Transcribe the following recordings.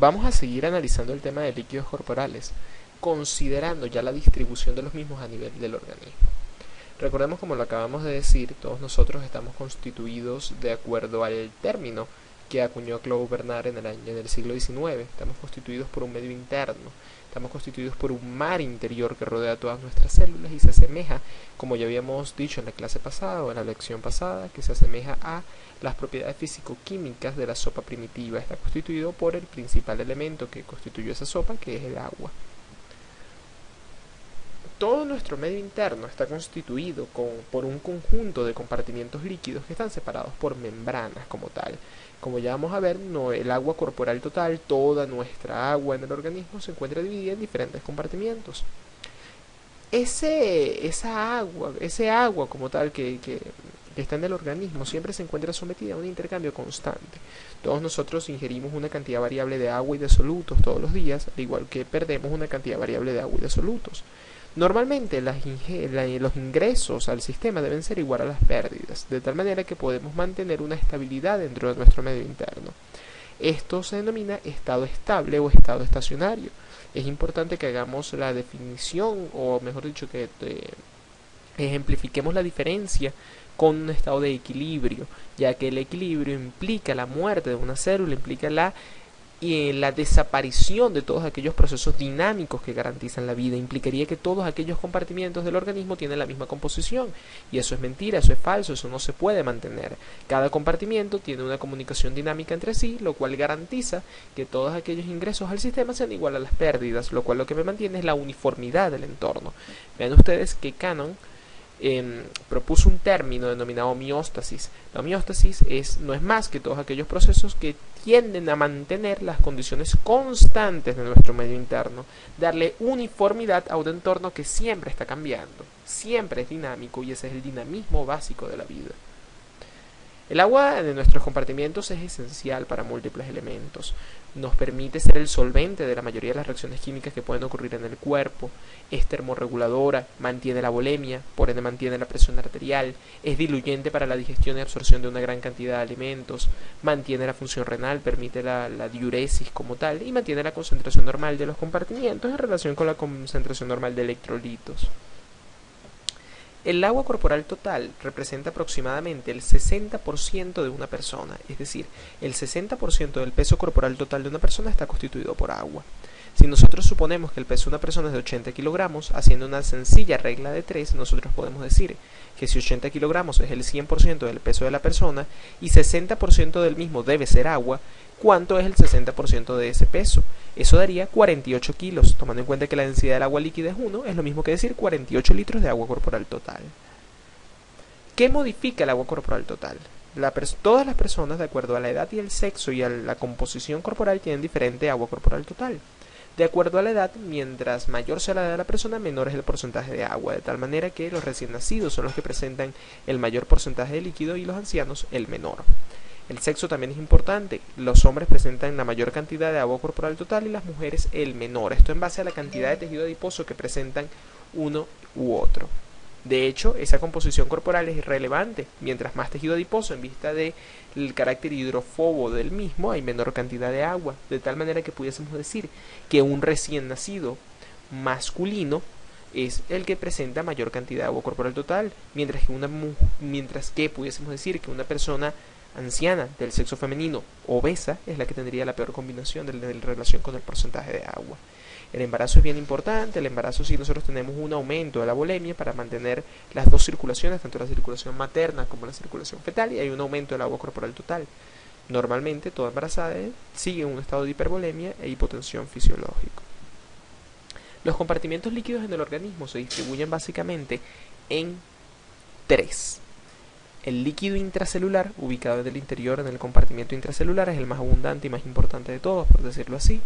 Vamos a seguir analizando el tema de líquidos corporales, considerando ya la distribución de los mismos a nivel del organismo. Recordemos, como lo acabamos de decir, todos nosotros estamos constituidos de acuerdo al término que acuñó Claude Bernard en el siglo XIX. Estamos constituidos por un medio interno, estamos constituidos por un mar interior que rodea todas nuestras células y se asemeja, como ya habíamos dicho en la clase pasada o en la lección pasada, que se asemeja a las propiedades físico-químicas de la sopa primitiva. Está constituido por el principal elemento que constituyó esa sopa, que es el agua. Todo nuestro medio interno está constituido por un conjunto de compartimientos líquidos que están separados por membranas como tal. Como ya vamos a ver, el agua corporal total, toda nuestra agua en el organismo, se encuentra dividida en diferentes compartimientos. Ese agua como tal que está en el organismo siempre se encuentra sometida a un intercambio constante. Todos nosotros ingerimos una cantidad variable de agua y de solutos todos los días, al igual que perdemos una cantidad variable de agua y de solutos. Normalmente los ingresos al sistema deben ser igual a las pérdidas, de tal manera que podemos mantener una estabilidad dentro de nuestro medio interno. Esto se denomina estado estable o estado estacionario. Es importante que hagamos la definición, o mejor dicho, que ejemplifiquemos la diferencia con un estado de equilibrio, ya que el equilibrio implica la muerte de una célula, implica la desaparición de todos aquellos procesos dinámicos que garantizan la vida. Implicaría que todos aquellos compartimientos del organismo tienen la misma composición, y eso es mentira, eso es falso, eso no se puede mantener. Cada compartimiento tiene una comunicación dinámica entre sí, lo cual garantiza que todos aquellos ingresos al sistema sean igual a las pérdidas, lo cual lo que me mantiene es la uniformidad del entorno. Vean ustedes que Cannon propuso un término denominado homeostasis. La homeostasis no es más que todos aquellos procesos que tienden a mantener las condiciones constantes de nuestro medio interno, darle uniformidad a un entorno que siempre está cambiando, siempre es dinámico, y ese es el dinamismo básico de la vida. El agua de nuestros compartimientos es esencial para múltiples elementos. Nos permite ser el solvente de la mayoría de las reacciones químicas que pueden ocurrir en el cuerpo. Es termorreguladora, mantiene la volemia, por ende mantiene la presión arterial. Es diluyente para la digestión y absorción de una gran cantidad de alimentos. Mantiene la función renal, permite la diuresis como tal, y mantiene la concentración normal de los compartimientos en relación con la concentración normal de electrolitos. El agua corporal total representa aproximadamente el 60% de una persona, es decir, el 60% del peso corporal total de una persona está constituido por agua. Si nosotros suponemos que el peso de una persona es de 80 kilogramos, haciendo una sencilla regla de 3, nosotros podemos decir que si 80 kilogramos es el 100% del peso de la persona y 60% del mismo debe ser agua, ¿cuánto es el 60% de ese peso? Eso daría 48 kilos, tomando en cuenta que la densidad del agua líquida es 1, es lo mismo que decir 48 litros de agua corporal total. ¿Qué modifica el agua corporal total? Todas las personas, de acuerdo a la edad y el sexo y a la composición corporal, tienen diferente agua corporal total. De acuerdo a la edad, mientras mayor sea la edad de la persona, menor es el porcentaje de agua, de tal manera que los recién nacidos son los que presentan el mayor porcentaje de líquido y los ancianos el menor. El sexo también es importante. Los hombres presentan la mayor cantidad de agua corporal total y las mujeres el menor. Esto en base a la cantidad de tejido adiposo que presentan uno u otro. De hecho, esa composición corporal es irrelevante. Mientras más tejido adiposo, en vista del carácter hidrofobo del mismo, hay menor cantidad de agua. De tal manera que pudiésemos decir que un recién nacido masculino es el que presenta mayor cantidad de agua corporal total, mientras que pudiésemos decir que una persona anciana del sexo femenino obesa es la que tendría la peor combinación en relación con el porcentaje de agua. El embarazo es bien importante. El embarazo, si nosotros tenemos un aumento de la volemia para mantener las dos circulaciones, tanto la circulación materna como la circulación fetal, y hay un aumento del agua corporal total. Normalmente toda embarazada sigue un estado de hipervolemia e hipotensión fisiológico. Los compartimientos líquidos en el organismo se distribuyen básicamente en 3. El líquido intracelular, ubicado en el interior, en el compartimiento intracelular, es el más abundante y más importante de todos, por decirlo así.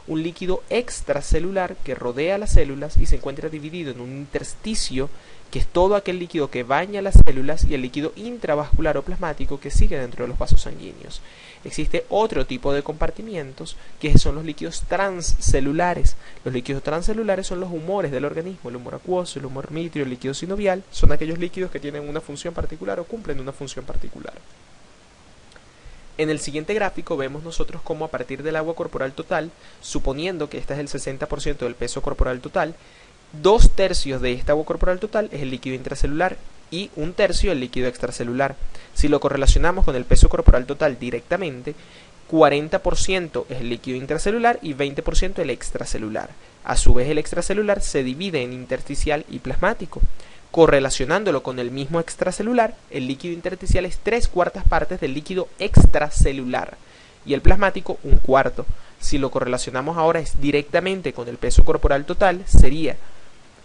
Un líquido extracelular que rodea las células y se encuentra dividido en un intersticio, que es todo aquel líquido que baña las células, y el líquido intravascular o plasmático que sigue dentro de los vasos sanguíneos. Existe otro tipo de compartimientos que son los líquidos transcelulares. Los líquidos transcelulares son los humores del organismo, el humor acuoso, el humor mitrio, el líquido sinovial. Son aquellos líquidos que tienen una función particular o cumplen una función particular. En el siguiente gráfico vemos nosotros cómo a partir del agua corporal total, suponiendo que este es el 60% del peso corporal total, 2/3 de esta agua corporal total es el líquido intracelular y 1/3 el líquido extracelular. Si lo correlacionamos con el peso corporal total directamente, 40% es el líquido intracelular y 20% el extracelular. A su vez, el extracelular se divide en intersticial y plasmático. Correlacionándolo con el mismo extracelular, el líquido intersticial es 3/4 partes del líquido extracelular y el plasmático 1/4. Si lo correlacionamos ahora directamente con el peso corporal total, sería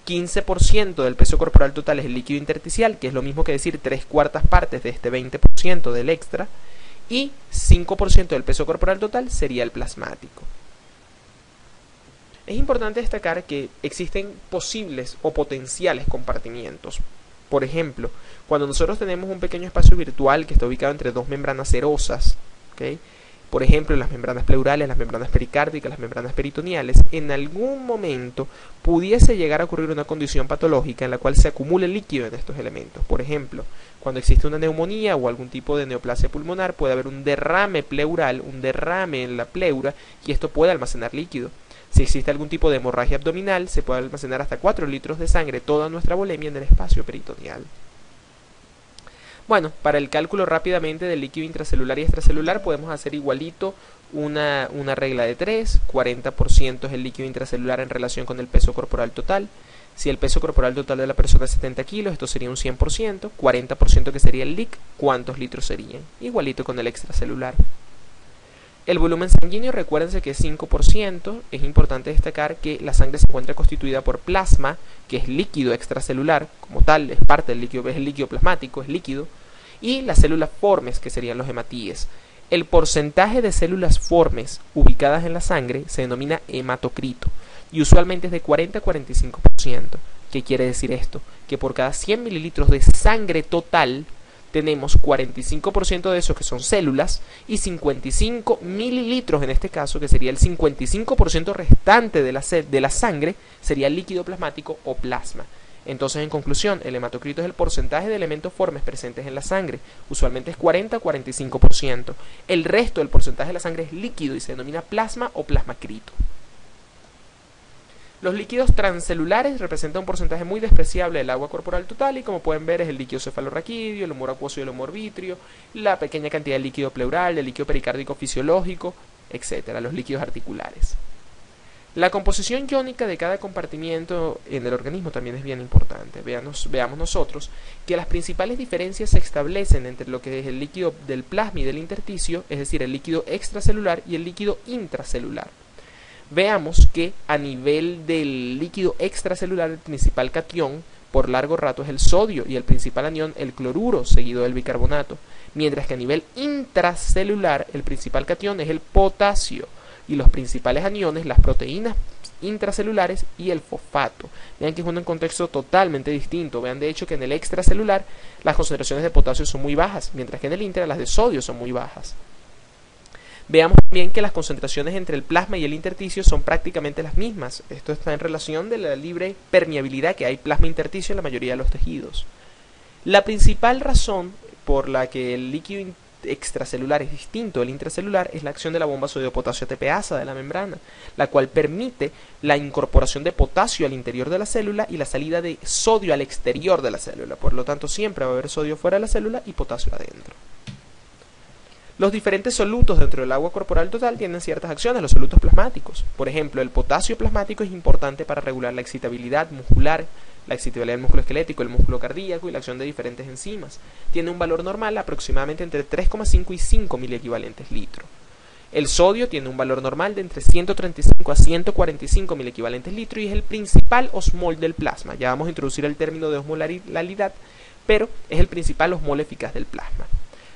15% del peso corporal total es el líquido intersticial, que es lo mismo que decir 3/4 partes de este 20% del extra, y 5% del peso corporal total sería el plasmático. Es importante destacar que existen posibles o potenciales compartimientos. Por ejemplo, cuando nosotros tenemos un pequeño espacio virtual que está ubicado entre dos membranas serosas, ¿okay? Por ejemplo, las membranas pleurales, las membranas pericárdicas, las membranas peritoneales, en algún momento pudiese llegar a ocurrir una condición patológica en la cual se acumule líquido en estos elementos. Por ejemplo, cuando existe una neumonía o algún tipo de neoplasia pulmonar, puede haber un derrame pleural, un derrame en la pleura, y esto puede almacenar líquido. Si existe algún tipo de hemorragia abdominal, se puede almacenar hasta 4 litros de sangre, toda nuestra volemia, en el espacio peritoneal. Bueno, para el cálculo rápidamente del líquido intracelular y extracelular podemos hacer igualito una regla de 3, 40% es el líquido intracelular en relación con el peso corporal total. Si el peso corporal total de la persona es 70 kilos, esto sería un 100%, 40% que sería el LIC, ¿cuántos litros serían? Igualito con el extracelular. El volumen sanguíneo, recuérdense que es 5%, es importante destacar que la sangre se encuentra constituida por plasma, que es líquido extracelular, como tal, es parte del líquido, es el líquido plasmático, es líquido, y las células formes, que serían los hematíes. El porcentaje de células formes ubicadas en la sangre se denomina hematocrito, y usualmente es de 40 a 45%. ¿Qué quiere decir esto? Que por cada 100 mililitros de sangre total, tenemos 45% de esos que son células y 55 mililitros en este caso, que sería el 55% restante de la sangre, sería líquido plasmático o plasma. Entonces, en conclusión, el hematocrito es el porcentaje de elementos formes presentes en la sangre. Usualmente es 40 a 45%. El resto del porcentaje de la sangre es líquido y se denomina plasma o plasmacrito. Los líquidos transcelulares representan un porcentaje muy despreciable del agua corporal total y, como pueden ver, es el líquido cefalorraquídeo, el humor acuoso y el humor vítreo, la pequeña cantidad de líquido pleural, del líquido pericárdico fisiológico, etc. Los líquidos articulares. La composición iónica de cada compartimiento en el organismo también es bien importante. Veamos nosotros que las principales diferencias se establecen entre lo que es el líquido del plasma y del intersticio, es decir, el líquido extracelular y el líquido intracelular. Veamos que a nivel del líquido extracelular el principal catión por largo rato es el sodio y el principal anión el cloruro seguido del bicarbonato, mientras que a nivel intracelular el principal catión es el potasio y los principales aniones las proteínas intracelulares y el fosfato. Vean que es un contexto totalmente distinto. Vean de hecho que en el extracelular las concentraciones de potasio son muy bajas, mientras que en el intra las de sodio son muy bajas. Veamos también que las concentraciones entre el plasma y el intersticio son prácticamente las mismas. Esto está en relación de la libre permeabilidad que hay plasma-intersticio en la mayoría de los tejidos. La principal razón por la que el líquido extracelular es distinto del intracelular es la acción de la bomba sodio-potasio ATPasa de la membrana, la cual permite la incorporación de potasio al interior de la célula y la salida de sodio al exterior de la célula. Por lo tanto, siempre va a haber sodio fuera de la célula y potasio adentro. Los diferentes solutos dentro del agua corporal total tienen ciertas acciones, los solutos plasmáticos. Por ejemplo, el potasio plasmático es importante para regular la excitabilidad muscular, la excitabilidad del músculo esquelético, el músculo cardíaco y la acción de diferentes enzimas. Tiene un valor normal aproximadamente entre 3,5 y 5 miliequivalentes litro. El sodio tiene un valor normal de entre 135 a 145 miliequivalentes litro y es el principal osmol del plasma. Ya vamos a introducir el término de osmolaridad, pero es el principal osmol eficaz del plasma.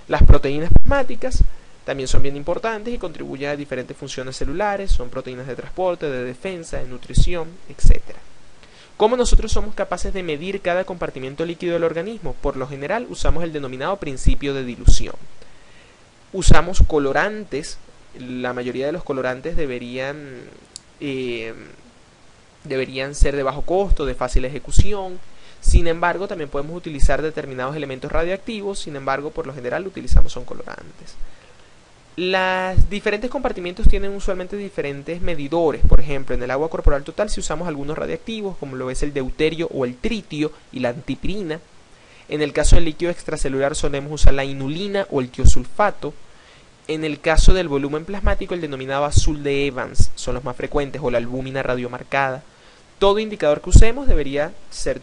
Las proteínas plasmáticas también son bien importantes y contribuyen a diferentes funciones celulares, son proteínas de transporte, de defensa, de nutrición, etc. ¿Cómo nosotros somos capaces de medir cada compartimento líquido del organismo? Por lo general usamos el denominado principio de dilución. Usamos colorantes, la mayoría de los colorantes deberían ser de bajo costo, de fácil ejecución. Sin embargo, también podemos utilizar determinados elementos radioactivos, sin embargo, por lo general utilizamos son colorantes. Los diferentes compartimientos tienen usualmente diferentes medidores. Por ejemplo, en el agua corporal total si usamos algunos radiactivos, como lo es el deuterio o el tritio y la antipirina. En el caso del líquido extracelular solemos usar la inulina o el tiosulfato. En el caso del volumen plasmático, el denominado azul de Evans son los más frecuentes, o la albúmina radiomarcada. Todo indicador que usemos debería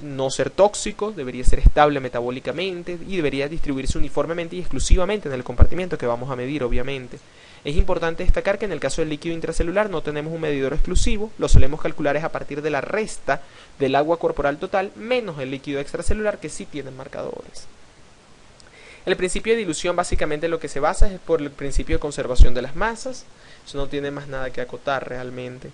no ser tóxico, debería ser estable metabólicamente y debería distribuirse uniformemente y exclusivamente en el compartimiento que vamos a medir, obviamente. Es importante destacar que en el caso del líquido intracelular no tenemos un medidor exclusivo, lo solemos calcular es a partir de la resta del agua corporal total menos el líquido extracelular, que sí tienen marcadores. El principio de dilución básicamente lo que se basa es por el principio de conservación de las masas. Eso no tiene más nada que acotar realmente.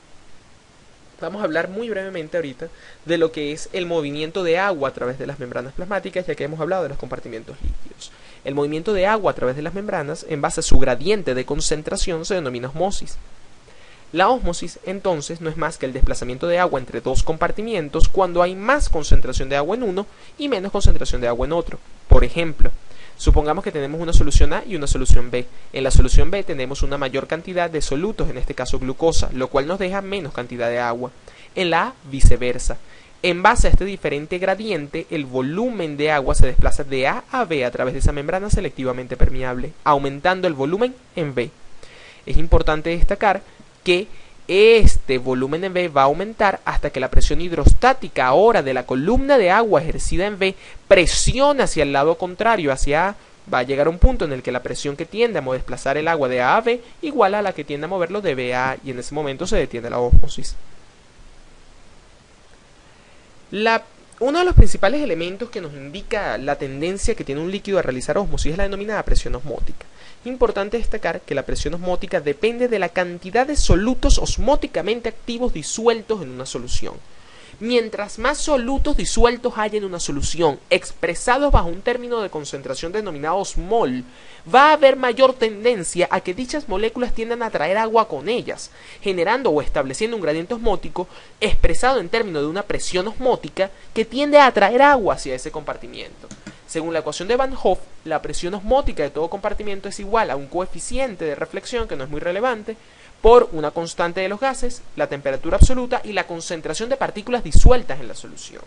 Vamos a hablar muy brevemente ahorita de lo que es el movimiento de agua a través de las membranas plasmáticas, ya que hemos hablado de los compartimientos líquidos. El movimiento de agua a través de las membranas, en base a su gradiente de concentración, se denomina ósmosis. La ósmosis, entonces, no es más que el desplazamiento de agua entre dos compartimientos cuando hay más concentración de agua en uno y menos concentración de agua en otro. Por ejemplo, supongamos que tenemos una solución A y una solución B. En la solución B tenemos una mayor cantidad de solutos, en este caso glucosa, lo cual nos deja menos cantidad de agua. En la A, viceversa. En base a este diferente gradiente, el volumen de agua se desplaza de A a B a través de esa membrana selectivamente permeable, aumentando el volumen en B. Es importante destacar que este volumen en B va a aumentar hasta que la presión hidrostática ahora de la columna de agua ejercida en B presiona hacia el lado contrario, hacia A. Va a llegar a un punto en el que la presión que tiende a desplazar el agua de A a B igual a la que tiende a moverlo de B a A, y en ese momento se detiene la ósmosis. Uno de los principales elementos que nos indica la tendencia que tiene un líquido a realizar ósmosis es la denominada presión osmótica. Importante destacar que la presión osmótica depende de la cantidad de solutos osmóticamente activos disueltos en una solución. Mientras más solutos disueltos haya en una solución, expresados bajo un término de concentración denominado osmol, va a haber mayor tendencia a que dichas moléculas tiendan a atraer agua con ellas, generando o estableciendo un gradiente osmótico expresado en términos de una presión osmótica que tiende a atraer agua hacia ese compartimiento. Según la ecuación de Van Hoff, la presión osmótica de todo compartimento es igual a un coeficiente de reflexión, que no es muy relevante, por una constante de los gases, la temperatura absoluta y la concentración de partículas disueltas en la solución.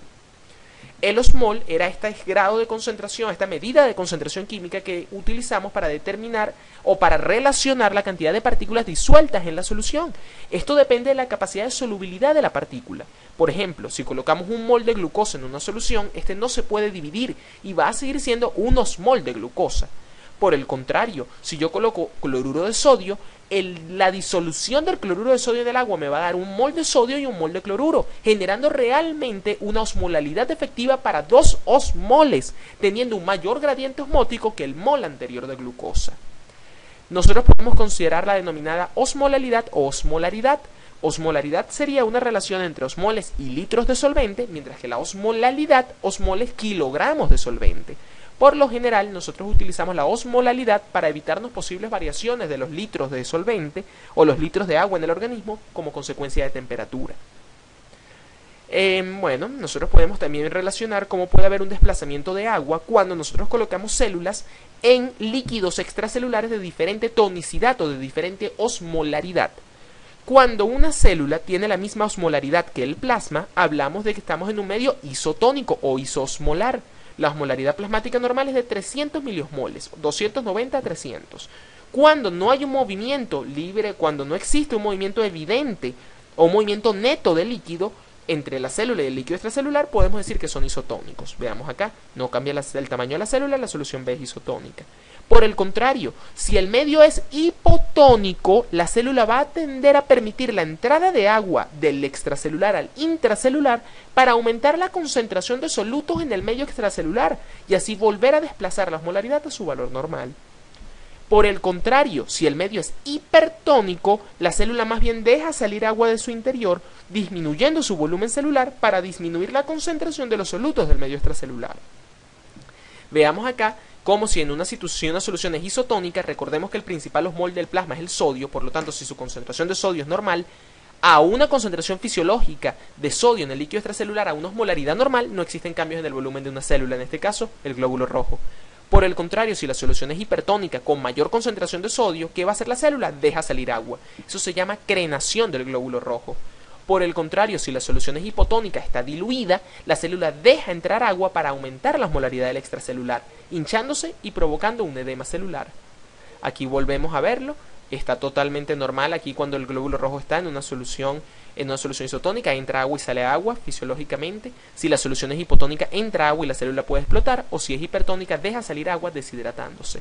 El osmol era este grado de concentración, esta medida de concentración química que utilizamos para determinar o para relacionar la cantidad de partículas disueltas en la solución. Esto depende de la capacidad de solubilidad de la partícula. Por ejemplo, si colocamos un mol de glucosa en una solución, este no se puede dividir y va a seguir siendo un osmol de glucosa. Por el contrario, si yo coloco cloruro de sodio, la disolución del cloruro de sodio en el agua me va a dar un mol de sodio y un mol de cloruro, generando realmente una osmolalidad efectiva para 2 osmoles, teniendo un mayor gradiente osmótico que el mol anterior de glucosa. Nosotros podemos considerar la denominada osmolalidad o osmolaridad. Osmolaridad sería una relación entre osmoles y litros de solvente, mientras que la osmolalidad, osmoles kilogramos de solvente. Por lo general, nosotros utilizamos la osmolalidad para evitarnos posibles variaciones de los litros de solvente o los litros de agua en el organismo como consecuencia de temperatura. Bueno, nosotros podemos también relacionar cómo puede haber un desplazamiento de agua cuando nosotros colocamos células en líquidos extracelulares de diferente tonicidad o de diferente osmolaridad. Cuando una célula tiene la misma osmolaridad que el plasma, hablamos de que estamos en un medio isotónico o isosmolar. La osmolaridad plasmática normal es de 300 miliosmoles, 290 a 300. Cuando no hay un movimiento libre, cuando no existe un movimiento evidente o un movimiento neto de líquido entre la célula y el líquido extracelular, podemos decir que son isotónicos. Veamos acá, no cambia el tamaño de la célula, la solución B es isotónica. Por el contrario, si el medio es hipotónico, la célula va a tender a permitir la entrada de agua del extracelular al intracelular para aumentar la concentración de solutos en el medio extracelular y así volver a desplazar la osmolaridad a su valor normal. Por el contrario, si el medio es hipertónico, la célula más bien deja salir agua de su interior, disminuyendo su volumen celular para disminuir la concentración de los solutos del medio extracelular. Veamos acá como si en una solución es isotónica, recordemos que el principal osmol del plasma es el sodio, por lo tanto, si su concentración de sodio es normal, a una concentración fisiológica de sodio en el líquido extracelular, a una osmolaridad normal, no existen cambios en el volumen de una célula, en este caso, el glóbulo rojo. Por el contrario, si la solución es hipertónica con mayor concentración de sodio, ¿qué va a hacer la célula? Deja salir agua. Eso se llama crenación del glóbulo rojo. Por el contrario, si la solución es hipotónica, está diluida, la célula deja entrar agua para aumentar la osmolaridad del extracelular, hinchándose y provocando un edema celular. Aquí volvemos a verlo. Está totalmente normal aquí cuando el glóbulo rojo está en una solución isotónica, entra agua y sale agua fisiológicamente. Si la solución es hipotónica, entra agua y la célula puede explotar, o si es hipertónica, deja salir agua deshidratándose.